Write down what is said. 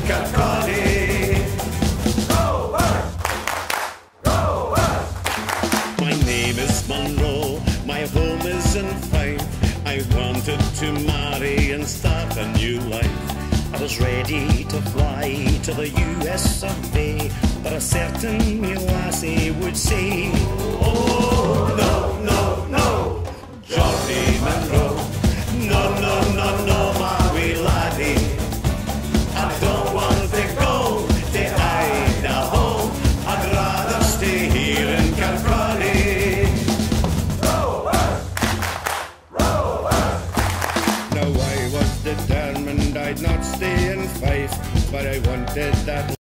Caerphilly. My name is Monroe, my home is in Fife. I wanted to marry and start a new life. I was ready to fly to the US of A, but a certain me lassie would say, oh, no, no, no, Geordie Monroe. No, no, no, no, my wee laddie. I don't want to go to Idaho. I'd rather stay here in Caerphilly. Now I was determined I'd not stay in Fife, but I wanted that